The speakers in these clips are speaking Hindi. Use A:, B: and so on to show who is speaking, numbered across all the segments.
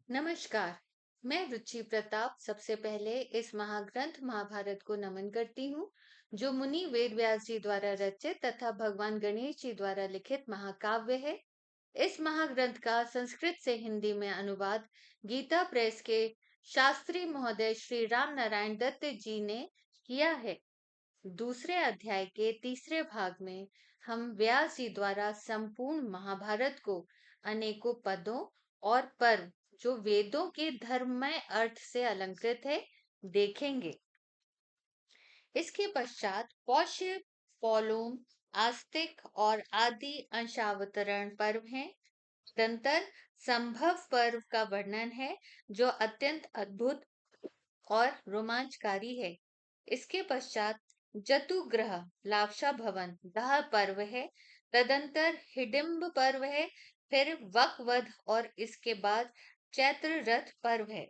A: नमस्कार। मैं रुचि प्रताप सबसे पहले इस महाग्रंथ महाभारत को नमन करती हूँ, जो मुनि वेद व्यास जी द्वारा रचित तथा भगवान गणेश जी द्वारा लिखित महाकाव्य है। इस महाग्रंथ का संस्कृत से हिंदी में अनुवाद गीता प्रेस के शास्त्री महोदय श्री राम नारायण दत्त जी ने किया है। दूसरे अध्याय के तीसरे भाग में हम व्यास जी द्वारा संपूर्ण महाभारत को अनेकों पदों और पर्व जो वेदों के धर्ममय अर्थ से अलंकृत है देखेंगे। इसके पश्चात पौष्य, पौलोम, आस्तिक और आदि अंशावतरण पर्व हैं। तदंतर संभव पर्व का वर्णन है, जो अत्यंत अद्भुत और रोमांचकारी है। इसके पश्चात जतुग्रह लाक्षा भवन दाह पर्व है। तदंतर हिडिंब पर्व है। फिर वकवध और इसके बाद चैत्र रथ पर्व है।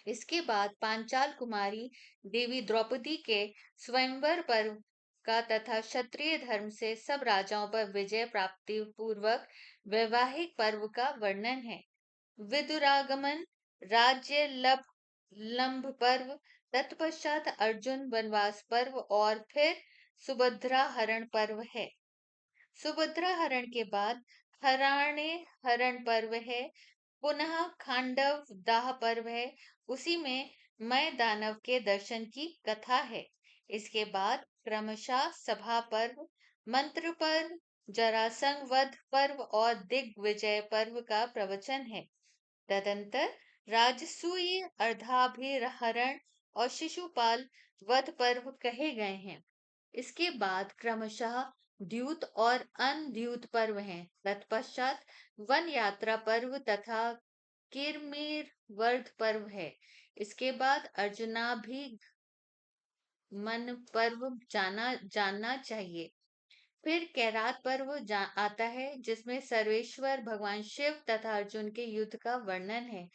A: इसके बाद पांचाल कुमारी देवी द्रौपदी के स्वयंवर पर्व का तथा क्षत्रिय धर्म से सब राजाओं पर विजय प्राप्ति पूर्वक वैवाहिक पर्व का वर्णन है। विदुरागमन राज्य लंब पर्व, तत्पश्चात अर्जुन वनवास पर्व और फिर सुभद्रा हरण पर्व है। सुभद्रा हरण के बाद हराणे हरण पर्व है। पुनः खांडव दाह पर्व है। उसी में मैं दानव के दर्शन की कथा है। इसके बाद क्रमशः सभा पर्व, मंत्र पर्व, जरासंध वध पर्व और दिग्विजय पर्व का प्रवचन है। तदंतर राजसूय अर्धाभिहरण और शिशुपाल वध पर्व कहे गए हैं। इसके बाद क्रमशः द्यूत और अनद्यूत पर्व हैं। तत्पश्चात वन यात्रा पर्व तथा किरमिर वर्ध पर्व है। इसके बाद अर्जुनाभिगमन पर्व जानना चाहिए। फिर कैरात पर्व आता है, जिसमें सर्वेश्वर भगवान शिव तथा अर्जुन के युद्ध का वर्णन है।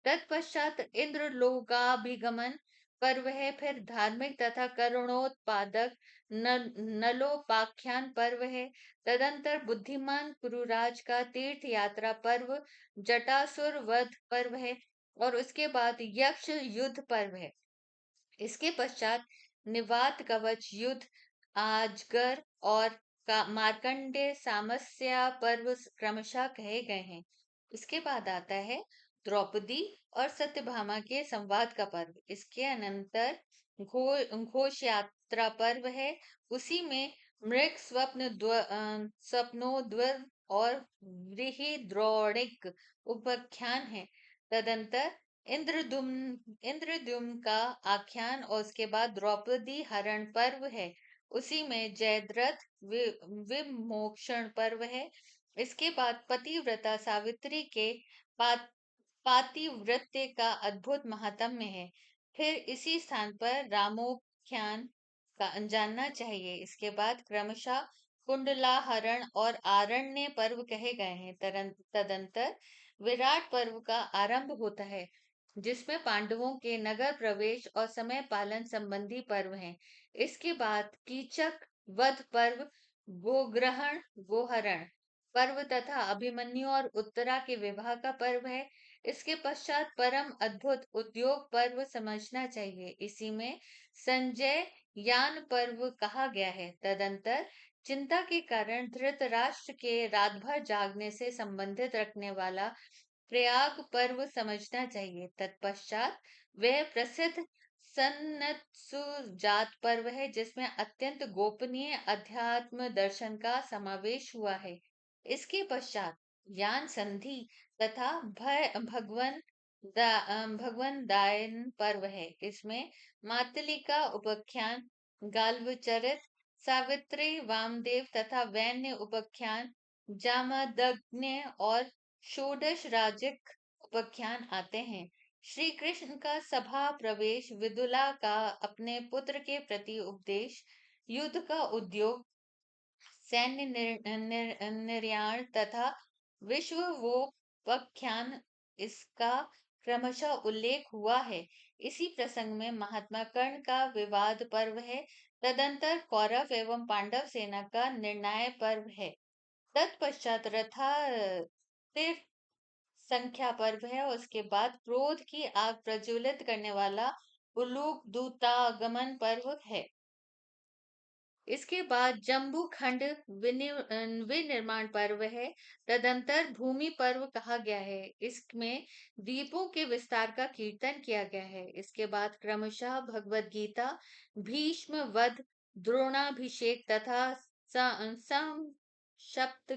A: तत्पश्चात इंद्रलोकाभिगमन पर्व है। फिर धार्मिक तथा करुणोत्पादक नलोपाख्यान पर्व है। तदंतर बुद्धिमान कुरुराज का तीर्थ यात्रा पर्व जटासुर वध पर्व है और उसके बाद यक्ष युद्ध पर्व है। इसके पश्चात निवात कवच युद्ध, आजगर और मार्कंडेय सामस्या पर्व क्रमशः कहे गए हैं। इसके बाद आता है द्रौपदी और सत्यभामा के संवाद का पर्व। इसके अनंतर घोष यात्रा पर्व है। उसी में मृग स्वप्नोद्वर और बृहद्रौणिक उपाख्यान है। तदंतर इंद्रद्युम्न का आख्यान और उसके बाद द्रौपदी हरण पर्व है। उसी में जयद्रथ विमोक्षण पर्व है। इसके बाद पतिव्रता सावित्री के पातिव्रत्य का अद्भुत महात्म्य है। फिर इसी स्थान पर रामोख्यान का जानना चाहिए। इसके बाद क्रमशः कुंडलाहरण और आरण्य पर्व कहे गए हैं। तदंतर विराट पर्व का आरंभ होता है, जिसमें पांडवों के नगर प्रवेश और समय पालन संबंधी पर्व हैं। इसके बाद कीचक वध पर्व, गोग्रहण गोहरण पर्व तथा अभिमन्यु और उत्तरा के विवाह का पर्व है। इसके पश्चात परम अद्भुत उद्योग पर्व समझना चाहिए। इसी में संजय यान पर्व कहा गया है। तदंतर चिंता के कारण धृतराष्ट्र के रात भर जागने से संबंधित रखने वाला प्रयाग पर्व समझना चाहिए। तत्पश्चात वह प्रसिद्ध सन्नत्सु जात पर्व है, जिसमें अत्यंत गोपनीय अध्यात्म दर्शन का समावेश हुआ है। इसके पश्चात यान संधि तथा भगवन दायन पर्व है। इसमें मातली का उपाख्यान, गाल्व चरित, सावित्री वामदेव तथा वैन्य उपाख्यान, जामदग्नि और षोडश राजिक उपाख्यान आते हैं। श्री कृष्ण का सभा प्रवेश, विदुला का अपने पुत्र के प्रति उपदेश, युद्ध का उद्योग, सैन्य निर्याण तथा विश्ववोपाख्यान, इसका क्रमशः उल्लेख हुआ है। इसी प्रसंग में महात्मा कर्ण का विवाद पर्व है। तदंतर कौरव एवं पांडव सेना का निर्णय पर्व है। तत्पश्चात रथा तीर्थ संख्या पर्व है, और उसके बाद क्रोध की आग प्रज्वलित करने वाला उलूक दूतागमन पर्व है। इसके बाद जम्बू खंड विनिर्माण पर्व है। तदंतर भूमि पर्व कहा गया है। इसमें द्वीपों के विस्तार का कीर्तन किया गया है। इसके बाद क्रमशः भगवत गीता, भीष्म वध, द्रोणाभिषेक तथा सप्त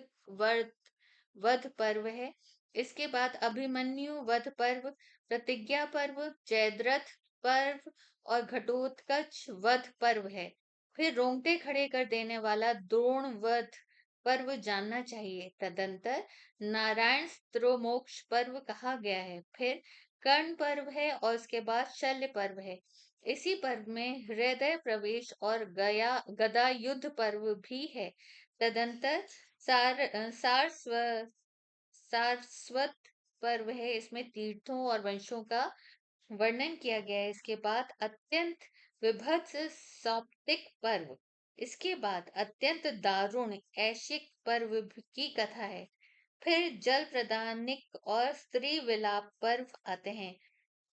A: वध पर्व है। इसके बाद अभिमन्यु वध पर्व, प्रतिज्ञा पर्व, जयद्रथ पर्व और घटोत्कच वध पर्व है। फिर रोंगटे खड़े कर देने वाला द्रोण वध पर्व जानना चाहिए। तदंतर नारायण स्त्रोमोक्ष पर्व कहा गया है। फिर कर्ण पर्व है और उसके बाद शल्य पर्व है। इसी पर्व में हृदय प्रवेश और गदा युद्ध पर्व भी है। तदंतर सारस्वत पर्व है। इसमें तीर्थों और वंशों का वर्णन किया गया है। इसके बाद अत्यंत विभत्स सौप्तिक पर्व, इसके बाद अत्यंत दारुण ऐशिक पर्व की कथा है। फिर जल प्रदानिक और स्त्री विलाप पर्व आते हैं।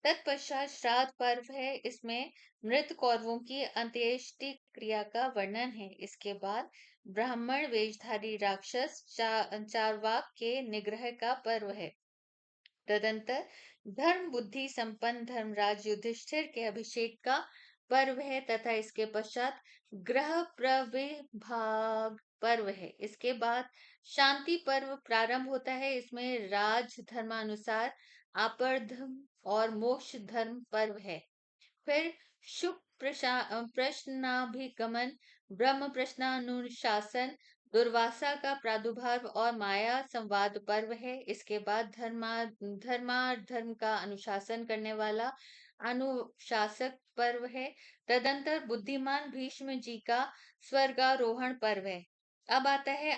A: तत्पश्चात श्राद्ध पर्व है। इसमें मृत कौरवों की अंत्येष्टि क्रिया का वर्णन है। इसके बाद ब्राह्मण वेशधारी राक्षस चारवाक के निग्रह का पर्व है। तदंतर धर्म बुद्धि संपन्न धर्मराज युधिष्ठिर के अभिषेक का पर्व है तथा इसके पश्चात ग्रह प्रविभाग पर्व है। इसके बाद शांति पर्व प्रारंभ होता है। इसमें राज धर्मानुसार आपर्धम और मोक्ष धर्म पर्व है। फिर शुक प्रश्नाभिगमन, ब्रह्म प्रश्नानुशासन, दुर्वासा का प्रादुर्भाव और माया संवाद पर्व है। इसके बाद धर्माधर्म का अनुशासन करने वाला अनुशासक पर्व है। तदंतर बुद्धिमान भीष्म जी का स्वर्गारोहण पर्व है। अब आता है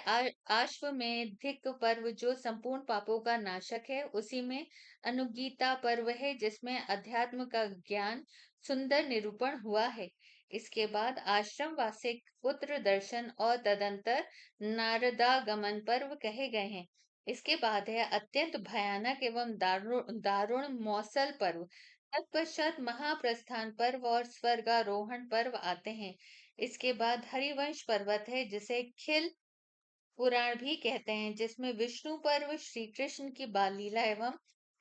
A: आश्वमेधिक पर्व, जो संपूर्ण पापों का नाशक है। उसी में अनुगीता पर्व है, जिसमें अध्यात्म का ज्ञान सुंदर निरूपण हुआ है। इसके बाद आश्रम वासिक पुत्र दर्शन और तदंतर नारदागमन पर्व कहे गए हैं। इसके बाद है अत्यंत भयानक एवं दारुण मौसल पर्व। तत्पश्चात महाप्रस्थान पर्व और स्वर्गारोहण पर्व आते हैं। इसके बाद हरिवंश पर्वत है, जिसे खिल पुराण भी कहते हैं, जिसमें विष्णु पर्व, श्री कृष्ण की बाल लीला एवं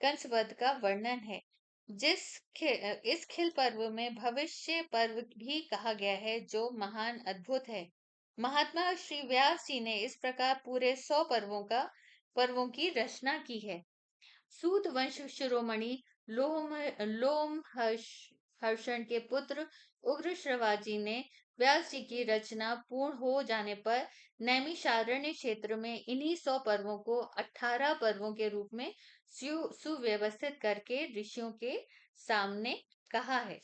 A: कंसवध का वर्णन है। इस खिल पर्व में भविष्य पर्व भी कहा गया है, जो महान अद्भुत है। महात्मा श्री व्यास जी ने इस प्रकार पूरे 100 पर्वों की रचना की है। सूत वंश शिरोमणि लोम हर्षण के पुत्र उग्र श्रवाजी ने व्यास जी की रचना पूर्ण हो जाने पर नैमिषारण्य क्षेत्र में इन्हीं 100 पर्वों को 18 पर्वों के रूप में सुव्यवस्थित करके ऋषियों के सामने कहा है।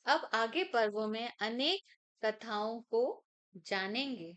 A: अब आगे पर्वों में अनेक कथाओं को जानेंगे।